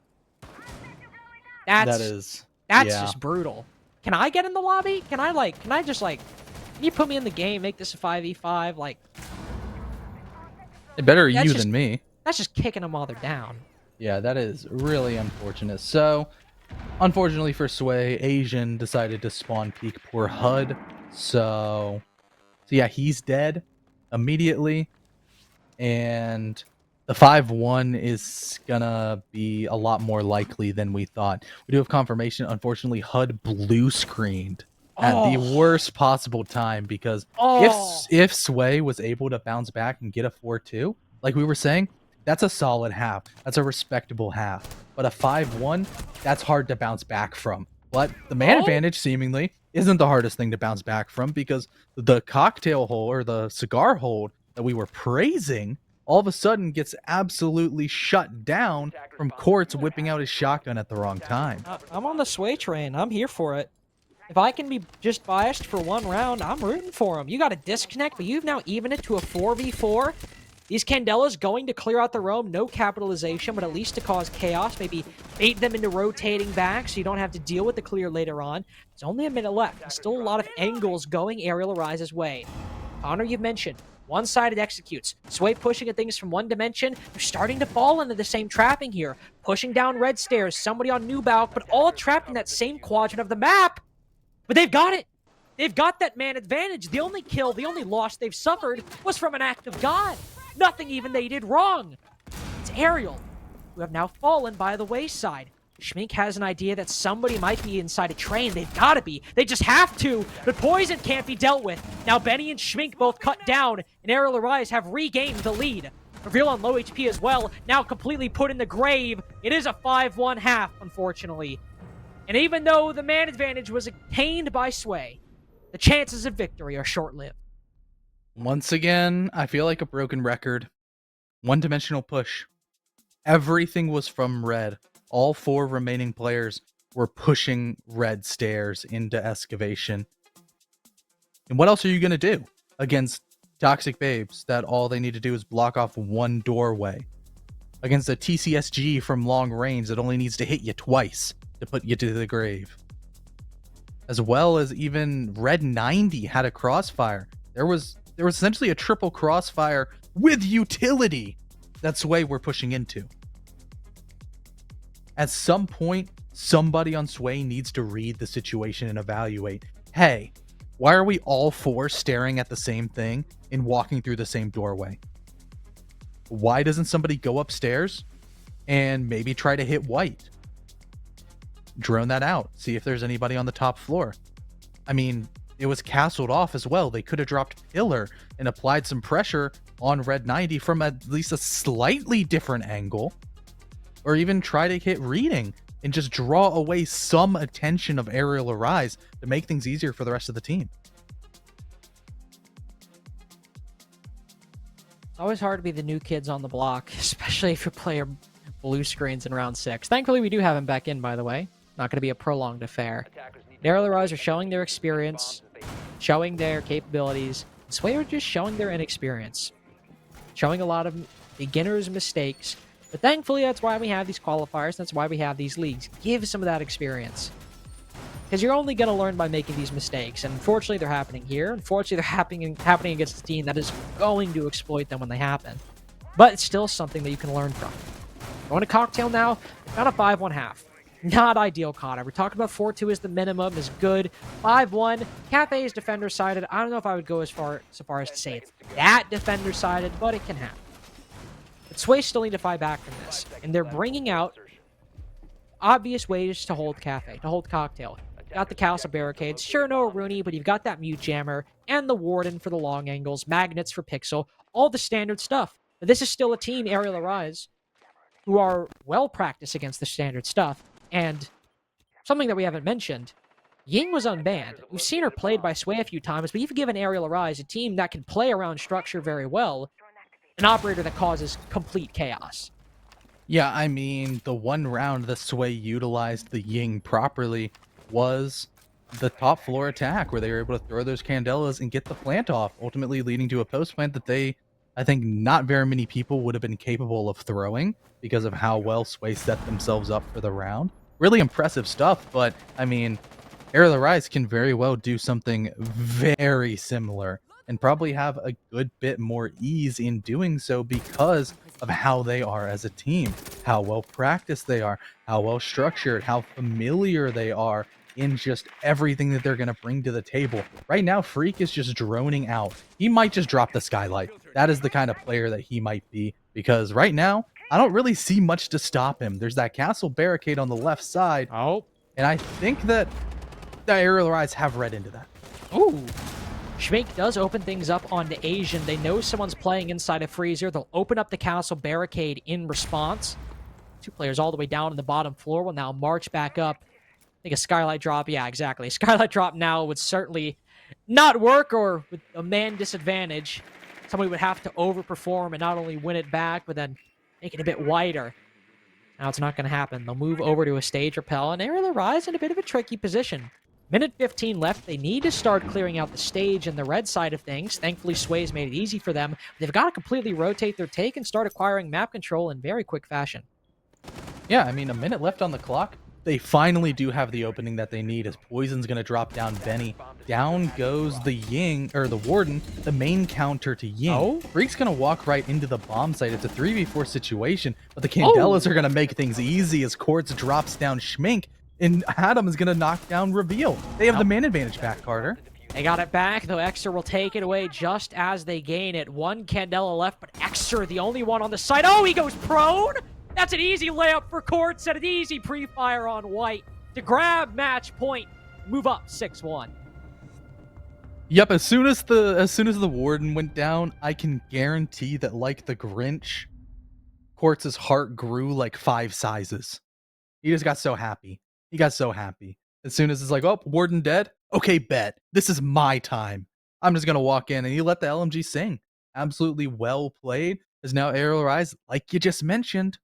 That's just brutal. Can I get in the lobby? Can you put me in the game, make this a 5v5? Like, better you than me. That's just kicking them while they're down. Yeah, that is really unfortunate. So, unfortunately for Sway, Asian decided to spawn peek poor HUD. So yeah, he's dead immediately. And the 5-1 is gonna be a lot more likely than we thought. We do have confirmation. Unfortunately, HUD blue screened at the worst possible time, because if Sway was able to bounce back and get a 4-2, like we were saying, that's a solid half. That's a respectable half. But a 5-1, that's hard to bounce back from. But the man advantage seemingly isn't the hardest thing to bounce back from, because the cocktail hold, or the cigar hold that we were praising, all of a sudden gets absolutely shut down from Quartz whipping out his shotgun at the wrong time. I'm on the Sway train. I'm here for it. If I can be just biased for one round, I'm rooting for him. You got a disconnect, but you've now evened it to a 4v4. These Candelas going to clear out the roam, no capitalization, but at least to cause chaos. Maybe bait them into rotating back so you don't have to deal with the clear later on. There's only a minute left, and still a lot of angles going Arial Arise's way. Connor, you've mentioned, one-sided executes. Sway pushing at things from one dimension. They're starting to fall into the same trapping here. Pushing down red stairs, somebody on new balk, but all trapped in that same quadrant of the map. But they've got it. They've got that man advantage. The only kill, the only loss they've suffered was from an act of God. Nothing even they did wrong. It's Arial, who have now fallen by the wayside. Schmink has an idea that somebody might be inside a train. They've got to be. They just have to. But poison can't be dealt with. Now Benny and Schmink both cut down, and Arial Arise have regained the lead. Reveal on low HP as well, now completely put in the grave. It is a 5-1 half, unfortunately. And even though the man advantage was attained by Sway, the chances of victory are short-lived. Once again, I feel like a broken record. One-dimensional push. Everything was from red. All 4 remaining players were pushing red stairs into excavation. And what else are you going to do against toxic babes that all they need to do is block off one doorway? Against a TCSG from long range that only needs to hit you twice to put you to the grave. As well as even Red 90 had a crossfire. There was essentially a triple crossfire with utility that Sway we're pushing into. At some point, somebody on Sway needs to read the situation and evaluate, hey, why are we all 4 staring at the same thing and walking through the same doorway? Why doesn't somebody go upstairs and maybe try to hit white? Drone that out. See if there's anybody on the top floor. I mean, it was castled off as well. They could have dropped Pillar and applied some pressure on Red 90 from at least a slightly different angle. Or even try to hit reading and just draw away some attention of Arial Arise to make things easier for the rest of the team. It's always hard to be the new kids on the block, especially if your player blue screens in round 6. Thankfully, we do have him back in, by the way. Not going to be a prolonged affair. Arial Arise are showing their experience. showing their capabilities. Sway are just showing their inexperience, showing a lot of beginners' mistakes. But thankfully, that's why we have these qualifiers. That's why we have these leagues. Give some of that experience. Because you're only going to learn by making these mistakes. And unfortunately, they're happening here. Unfortunately, they're happening against a team that is going to exploit them when they happen. But it's still something that you can learn from. Going to Cocktail now. Got a 5-1 half. Not ideal, Connor. We're talking about 4-2 is the minimum, is good. 5-1. Kafe is defender-sided. I don't know if I would go so far as to say it's that defender-sided, but it can happen. But Sway still need to fight back from this. And they're bringing out obvious ways to hold Kafe, to hold Cocktail. Got the Castle Barricades. Sure, no Rooney, but you've got that Mute Jammer and the Warden for the long angles, Magnets for Pixel, all the standard stuff. But this is still a team, Arial Arise, who are well practiced against the standard stuff. And something that we haven't mentioned, Ying was unbanned. We've seen her played by Sway a few times, but you've given Arial Arise, a team that can play around structure very well, an operator that causes complete chaos. Yeah, I mean, the one round that Sway utilized the Ying properly was the top floor attack, where they were able to throw those Candelas and get the plant off, ultimately leading to a post plant that I think not very many people would have been capable of throwing because of how well Sway set themselves up for the round. Really impressive stuff, but I mean, Ariel Rise can very well do something very similar and probably have a good bit more ease in doing so because of how they are as a team, how well practiced they are, how well structured, how familiar they are in just everything that they're going to bring to the table. Right now, Freak is just droning out. He might just drop the skylight. That is the kind of player that he might be, because right now, I don't really see much to stop him. There's that castle barricade on the left side. Oh. And I think that the Ariel Rise have read into that. Ooh. Schmink does open things up onto Asian. They know someone's playing inside a freezer. They'll open up the castle barricade in response. Two players all the way down on the bottom floor will now march back up. I think a skylight drop. Yeah, exactly. A skylight drop now would certainly not work, or with a man disadvantage, somebody would have to overperform and not only win it back, but then make it a bit wider. Now it's not going to happen. They'll move over to a stage repel, and Ariel Rise in a bit of a tricky position. Minute 15 left. They need to start clearing out the stage and the red side of things. Thankfully, Sway's made it easy for them. They've got to completely rotate their take and start acquiring map control in very quick fashion. Yeah, I mean, a minute left on the clock. They finally do have the opening that they need, as Poison's going to drop down Benny. Down goes the Ying, or the Warden, the main counter to Ying. Oh? Freak's going to walk right into the bomb site. It's a 3v4 situation, but the Candelas are going to make things easy as Quartz drops down Schmink, and Adam is going to knock down Reveal. They have the man advantage back, Carter. They got it back, though Exer will take it away just as they gain it. One Candela left, but Exer, the only one on the side. Oh, he goes prone! That's an easy layup for Quartz and an easy pre-fire on White to grab match point, move up 6-1. Yep, as soon as the Warden went down, I can guarantee that, like the Grinch, Quartz's heart grew like 5 sizes. He just got so happy. He got so happy. As soon as it's like, oh, Warden dead? Okay, bet. This is my time. I'm just going to walk in, and he let the LMG sing. Absolutely well played. As now Ariel Rise, like you just mentioned,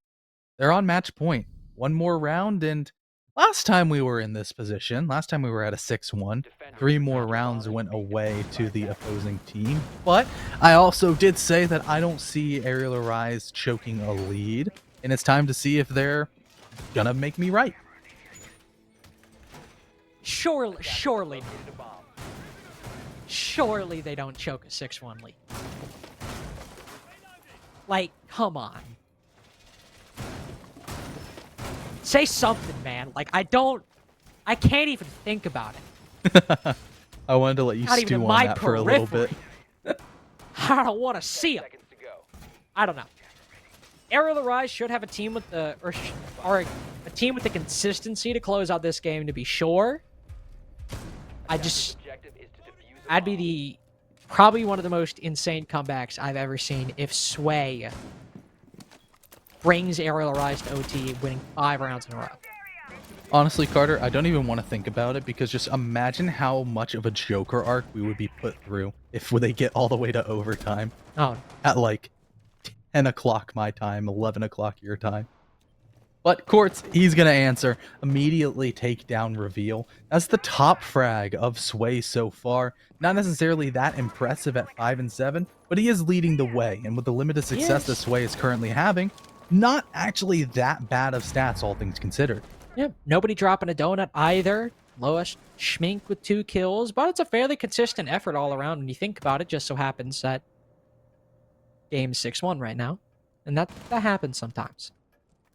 they're on match point. One more round, and last time we were in this position, last time we were at a 6-1, 3 more rounds went away to the opposing team. But I also did say that I don't see Ariel Rise choking a lead, and it's time to see if they're gonna make me right. Surely they don't choke a 6-1 lead. Like, come on. Say something, man. Like, I can't even think about it. I wanted to let you Not even stew in on my that for a little bit. I don't want to see it. I don't know. Ariel Rise should have a team with the, or a team with the consistency to close out this game, to be sure. I'd be probably one of the most insane comebacks I've ever seen if Sway brings Ariel Rise to OT, winning 5 rounds in a row. Honestly, Carter, I don't even want to think about it, because just imagine how much of a Joker arc we would be put through if they get all the way to overtime. Oh, At like 10 o'clock my time, 11 o'clock your time. But Quartz, he's going to answer. Immediately take down reveal. That's the top frag of Sway so far. Not necessarily that impressive at 5 and 7, but he is leading the way. And with the limited success that Yes. Sway is currently having, not actually that bad of stats, all things considered. Yep. Nobody dropping a donut either. Lois Schmink with 2 kills, but it's a fairly consistent effort all around when you think about it. Just so happens that game 6-1 right now. And that happens sometimes.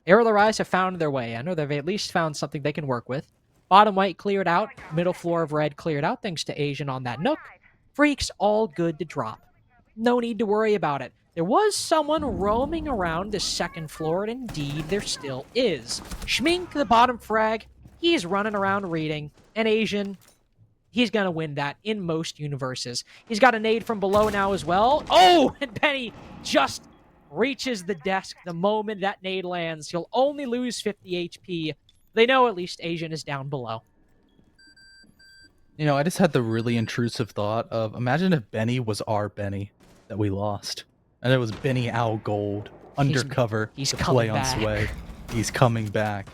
Arial Arise have found their way. I know they've at least found something they can work with. Bottom white cleared out. Middle floor of red cleared out thanks to Asian on that Nook. Freaks all good to drop. No need to worry about it. There was someone roaming around the second floor, and indeed there still is. Schmink, the bottom frag, he's running around reading. And Asian, he's going to win that in most universes. He's got a nade from below now as well. Oh, and Penny just reaches the desk the moment that nade lands. He'll only lose 50 HP. They know at least Asian is down below. You know, I just had the really intrusive thought of imagine if Benny was our Benny that we lost. And it was Benny Owl Gold, undercover, he's to coming play on back. Sway. He's coming back.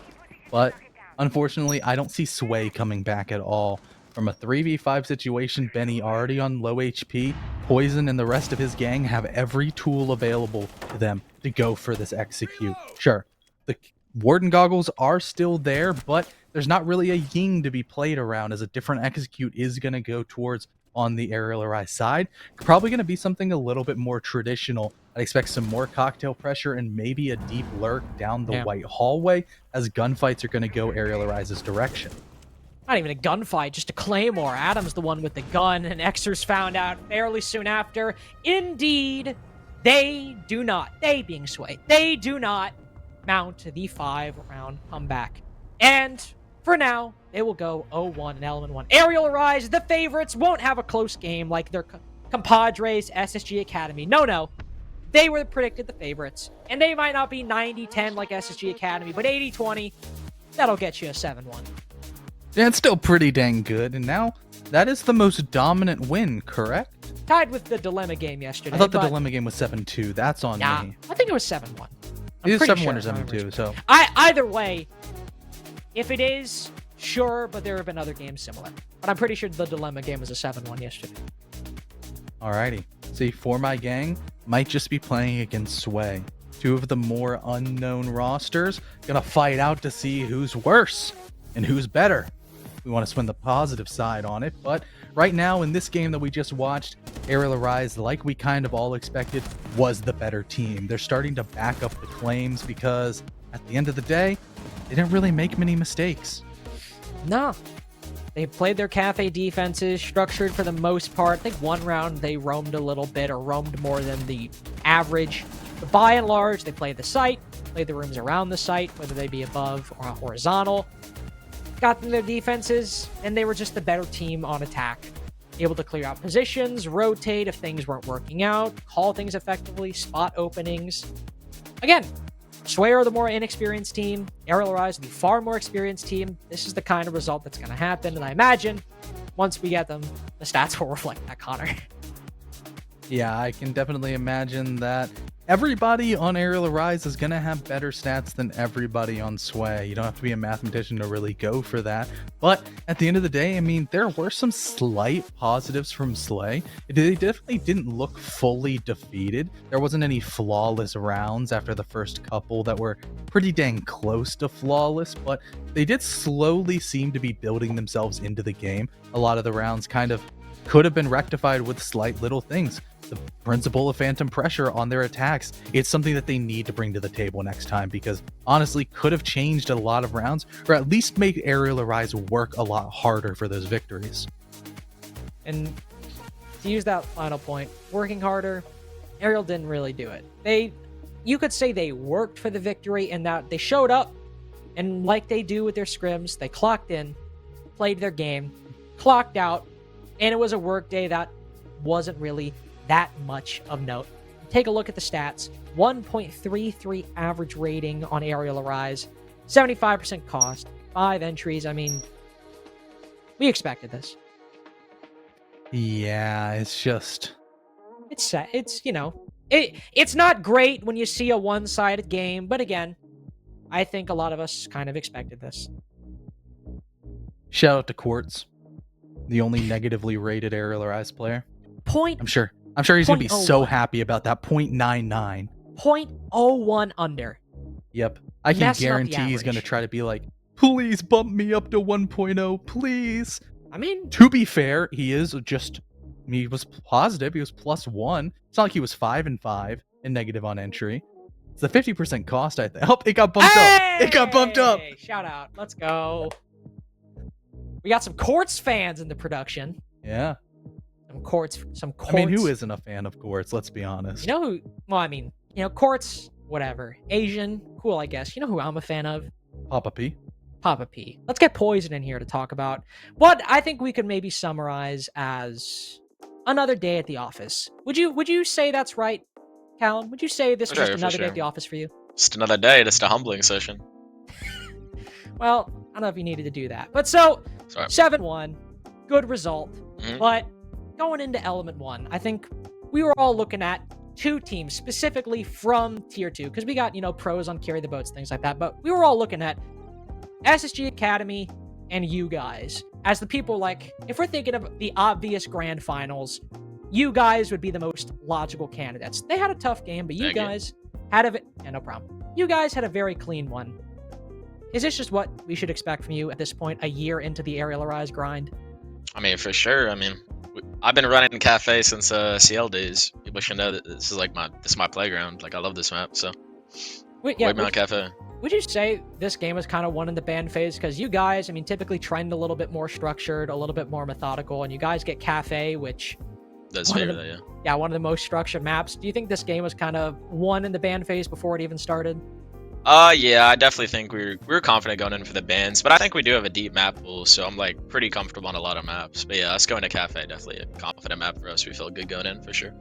But unfortunately, I don't see Sway coming back at all. From a 3v5 situation, Benny already on low HP, Poison and the rest of his gang have every tool available to them to go for this execute. Sure, the Warden goggles are still there, but there's not really a Ying to be played around, as a different execute is going to go towards on the Arial Arise side. Probably going to be something a little bit more traditional. I'd expect some more cocktail pressure and maybe a deep lurk down the white hallway, as gunfights are going to go Arial Arise's direction. Not even a gunfight, just a claymore. Adam's the one with the gun, and Xers found out fairly soon after. Indeed, they do not, they being Sway, they do not mount the 5-round comeback. And for now, they will go 0-1 in Element 1. Arial Arise, the favorites, won't have a close game like their compadres, SSG Academy. No. They were predicted the favorites. And they might not be 90-10 like SSG Academy, but 80-20, that'll get you a 7-1. Yeah, it's still pretty dang good, and now that is the most dominant win, correct? Tied with the Dilemma game yesterday. I thought the Dilemma game was 7-2. That's on me. I think it was 7-1. It is 7-1 or 7-2, so... Either way, if it is, sure, but there have been other games similar. But I'm pretty sure the Dilemma game was a 7-1 yesterday. Alrighty. See, for my gang, might just be playing against Sway. Two of the more unknown rosters, gonna fight out to see who's worse and who's better. We want to swing the positive side on it, but right now in this game that we just watched, Arial Arise, like we kind of all expected, was the better team. They're starting to back up the claims because at the end of the day, they didn't really make many mistakes. No. They played their Kafe defenses, structured for the most part. I think one round they roamed a little bit, or roamed more than the average. But by and large, they played the site, played the rooms around the site, whether they be above or horizontal. Got them their defenses, and they were just the better team on attack. Able to clear out positions, rotate if things weren't working out, call things effectively, spot openings. Again, Sway are the more inexperienced team. Arial Arise the far more experienced team. This is the kind of result that's going to happen, and I imagine once we get them, the stats will reflect that, Connor. Yeah, I can definitely imagine that everybody on Arial Arise is going to have better stats than everybody on Sway. You don't have to be a mathematician to really go for that. But at the end of the day, I mean, there were some slight positives from Slay. They definitely didn't look fully defeated. There wasn't any flawless rounds after the first couple that were pretty dang close to flawless, but they did slowly seem to be building themselves into the game. A lot of the rounds kind of could have been rectified with slight little things. The principle of phantom pressure on their attacks, it's something that they need to bring to the table next time, because honestly could have changed a lot of rounds, or at least make Arial Arise work a lot harder for those victories. And to use that final point, working harder, Arial didn't really do it. You could say they worked for the victory, in that they showed up, and like they do with their scrims, they clocked in, played their game, clocked out, and it was a work day that wasn't really that much of note. Take a look at the stats. 1.33 average rating on Arial Arise, 75% cost, 5 entries. I mean, we expected this. Yeah, it's just... It's sad. It's not great when you see a one-sided game, but again, I think a lot of us kind of expected this. Shout out to Quartz, the only negatively rated Arial Rise player. Point. I'm sure he's gonna be so 0.01. happy about that 0.99. 0.01 under. Yep. I can Messing up the guarantee he's gonna average. try to be like, please bump me up to 1.0, please. I mean, To be fair, he was positive. He was +1. It's not like he was 5 and 5 and negative on entry. It's the 50% cost, I think. Oh, it got bumped up. It got bumped up. Shout out. Let's go. We got some Quartz fans in the production. Yeah. Some Quartz. I mean, who isn't a fan of Quartz? Let's be honest. You know who? Well, I mean, Quartz, whatever. Asian, cool, I guess. You know who I'm a fan of? Papa P. Papa P. Let's get Poison in here to talk about what I think we could maybe summarize as another day at the office. Would you say that's right, Callum? Would you say this was just another day at the office for you? Just another day, just a humbling session. Well, I don't know if you needed to do that. But so, Sorry. 7-1, good result. Mhm. But going into Element 1, I think we were all looking at two teams specifically from Tier 2, because we got, pros on Carry the Boats, things like that. But we were all looking at SSG Academy and you guys as the people, like, if we're thinking of the obvious grand finals, you guys would be the most logical candidates. They had a tough game, but you guys had no problem. You guys had a very clean one. Is this just what we should expect from you at this point, a year into the Arial Rise grind? I mean, for sure. I mean, I've been running Kafe since CL days. People should know that this is my playground. Like, I love this map, so Wait, me on Kafe. Would you say this game was kind of one in the ban phase? Because you guys, I mean, typically trend a little bit more structured, a little bit more methodical, and you guys get Kafe, which... That's fair, yeah. Yeah, one of the most structured maps. Do you think this game was kind of one in the ban phase before it even started? Yeah, I definitely think we were confident going in for the bans, but I think we do have a deep map pool, so I'm like pretty comfortable on a lot of maps. But yeah, us going to Kafe, definitely a confident map for us. We feel good going in for sure.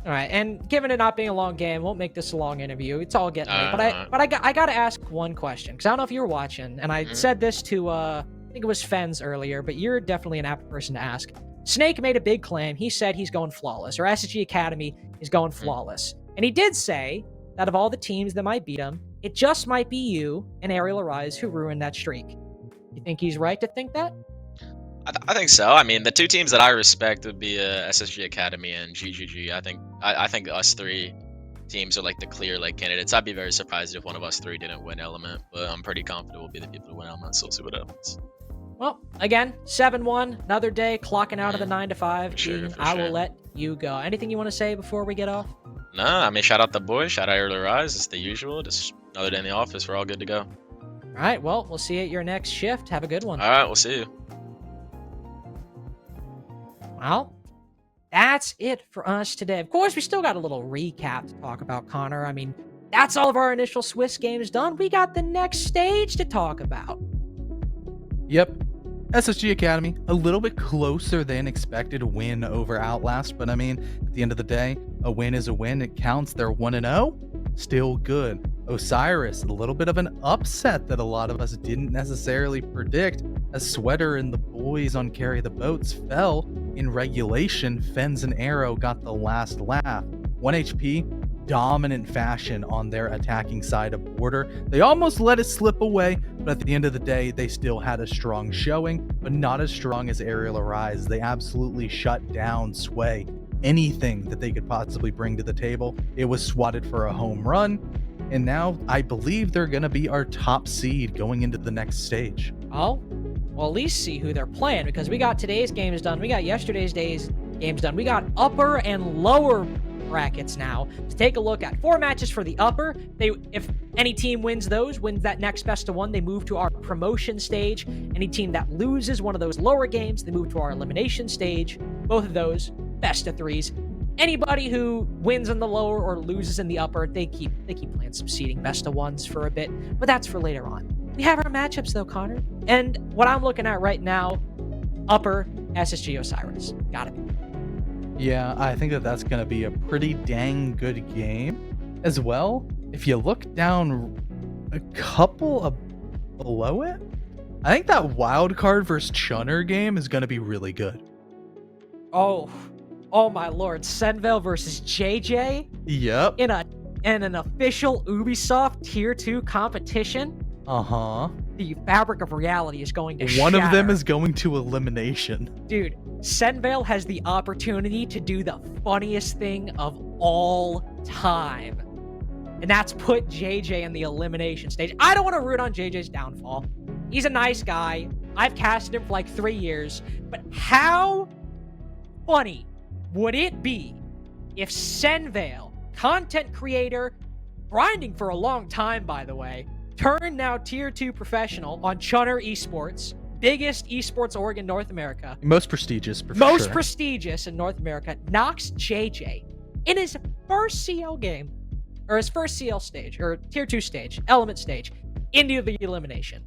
All right, and given it not being a long game, won't make this a long interview. It's all getting late, but I got to ask one question because I don't know if you were watching, and I said this to I think it was Fens earlier, but you're definitely an apt person to ask. Snake made a big claim. He said he's going flawless, or SSG Academy is going flawless, and he did say that of all the teams that might beat him, it just might be you and Arial Rise who ruined that streak. You think he's right to think that? I think so. I mean, the two teams that I respect would be SSG Academy and GGG. I think us three teams are like the clear candidates. I'd be very surprised if one of us three didn't win Element, but I'm pretty confident we'll be the people to win Element. So we'll see what happens. Well, again, 7-1, another day, clocking out of the 9 to 5. Sure. I will let you go. Anything you want to say before we get off? No, I mean, shout out the boys, shout out Arial Rise. It's the usual. Just another day in the office. We're all good to go. All right. Well, we'll see you at your next shift. Have a good one. All right, we'll see you. Well, that's it for us today. Of course, we still got a little recap to talk about, Connor. I mean, that's all of our initial Swiss games done. We got the next stage to talk about. Yep. SSG Academy, a little bit closer than expected win over Outlast, but I mean, at the end of the day, a win is a win. It counts. They're 1-0. Still good. Osiris, a little bit of an upset that a lot of us didn't necessarily predict. A Sweater and the boys on Carry the Boats fell in regulation. Fens and Arrow got the last laugh. 1 HP, dominant fashion on their attacking side of border. They almost let it slip away, but at the end of the day, they still had a strong showing, but not as strong as Arial Rise. They absolutely shut down Sway. Anything that they could possibly bring to the table, it was swatted for a home run. And now I believe they're going to be our top seed going into the next stage. Oh, well, at least see who they're playing, because we got today's games done. We got yesterday's games done. We got upper and lower brackets now to take a look at. 4 matches for the upper. If any team wins that next best of 1, they move to our promotion stage. Any team that loses one of those lower games, they move to our elimination stage. Both of those best of 3s. Anybody who wins in the lower or loses in the upper, they keep playing some seeding best of 1s for a bit, but that's for later on. We have our matchups though, Connor, and what I'm looking at right now, upper SSG Osiris, gotta be. Yeah, I think that's going to be a pretty dang good game as well. If you look down a couple of below it, I think that wild card versus Chunner game is going to be really good. Oh my lord, Senville versus JJ? Yep. In a in an official Ubisoft Tier 2 competition, Uh-huh. the fabric of reality is going to One of them shatter. is going to elimination. Dude, Senvale has the opportunity to do the funniest thing of all time. And that's put JJ in the elimination stage. I don't want to root on JJ's downfall. He's a nice guy. I've casted him for like 3 years. But how funny would it be if Senvale, content creator, grinding for a long time, by the way, turned now Tier 2 professional on Chunner Esports, biggest esports org in North America, Most prestigious, for most sure. prestigious in North America, knocks JJ in his first CL game, or his first CL stage, or Tier 2 stage, Element stage, into the elimination.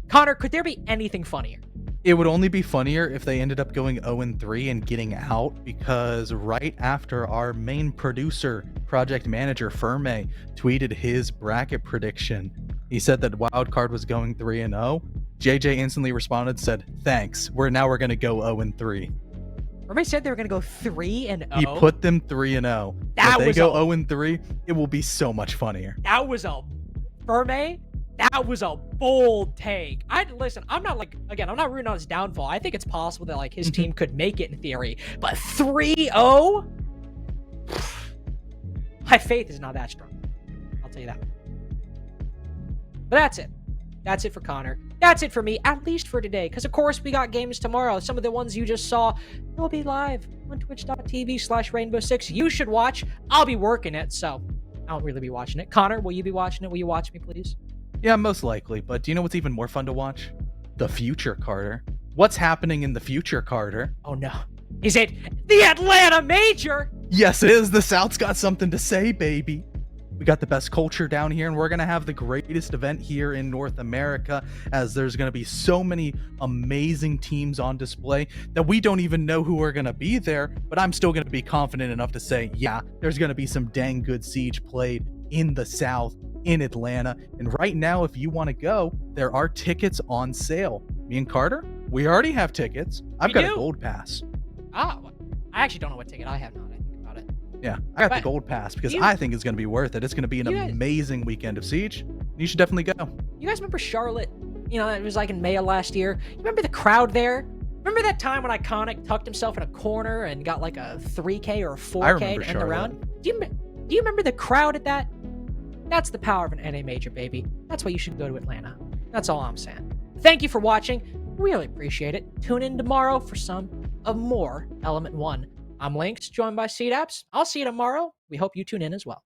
Connor, could there be anything funnier? It would only be funnier if they ended up going 0-3 and getting out, because right after our main producer, project manager Ferme, tweeted his bracket prediction, he said that Wildcard was going 3-0. JJ instantly responded, said, "Thanks. We're going to go 0-3." Everybody said they were going to go 3-0. He put them 3-0. That If they was go a- 0-3, it will be so much funnier. That was a Ferme. That was a bold take. Listen, I'm not rooting on his downfall. I think it's possible that like his team could make it in theory, but 3-0? My faith is not that strong. I'll tell you that. But that's it. That's it for Connor. That's it for me, at least for today. Because, of course, we got games tomorrow. Some of the ones you just saw will be live on twitch.tv/rainbow6. You should watch. I'll be working it, so I won't really be watching it. Connor, will you be watching it? Will you watch me, please? Yeah, most likely. But do you know what's even more fun to watch? The future, Carter. What's happening in the future, Carter? Oh, no. Is it the Atlanta Major? Yes, it is. The South's got something to say, baby. We got the best culture down here, and we're going to have the greatest event here in North America, as there's going to be so many amazing teams on display that we don't even know who are going to be there, but I'm still going to be confident enough to say, yeah, there's going to be some dang good Siege played in the South, in Atlanta. And right now, if you want to go, there are tickets on sale. Me and Carter, we already have tickets. I've got a gold pass. Oh, I actually don't know what ticket I have now that I think about it. Yeah, I got the But gold pass because you- I think it's going to be worth it. It's going to be an you guys- amazing weekend of Siege. You should definitely go. You guys remember Charlotte? You know, it was like in May of last year. You remember the crowd there? Remember that time when Iconic tucked himself in a corner and got like a 3K or a 4K I remember to end the Charlotte. round? Do you remember the crowd at that? That's the power of an NA Major, baby. That's why you should go to Atlanta. That's all I'm saying. Thank you for watching. Really appreciate it. Tune in tomorrow for some of more Element 1. I'm Lynx, joined by CDAPS. I'll see you tomorrow. We hope you tune in as well.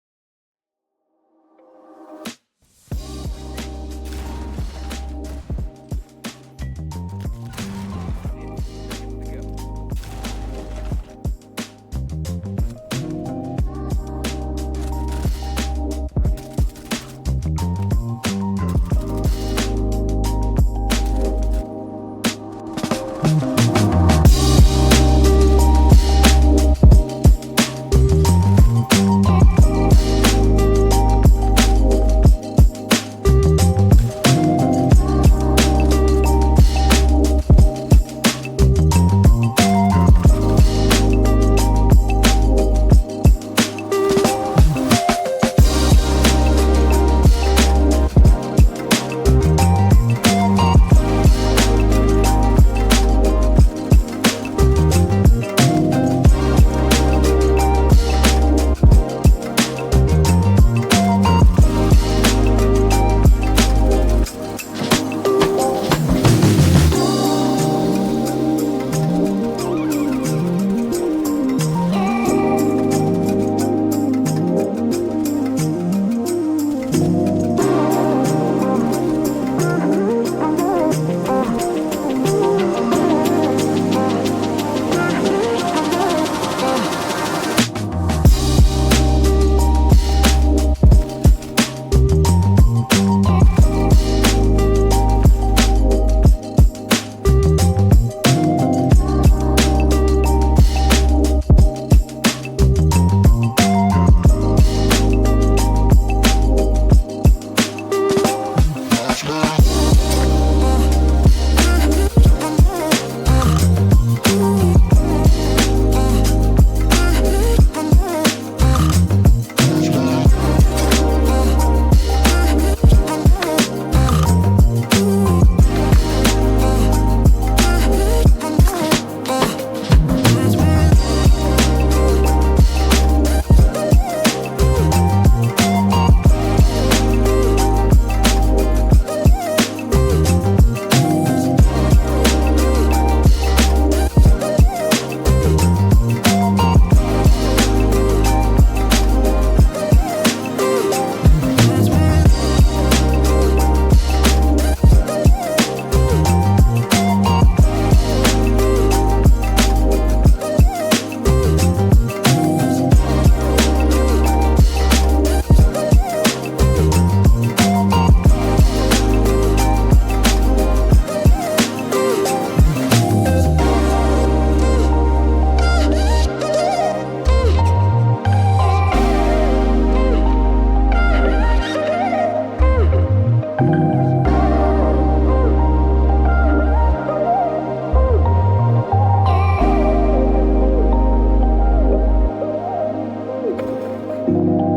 you.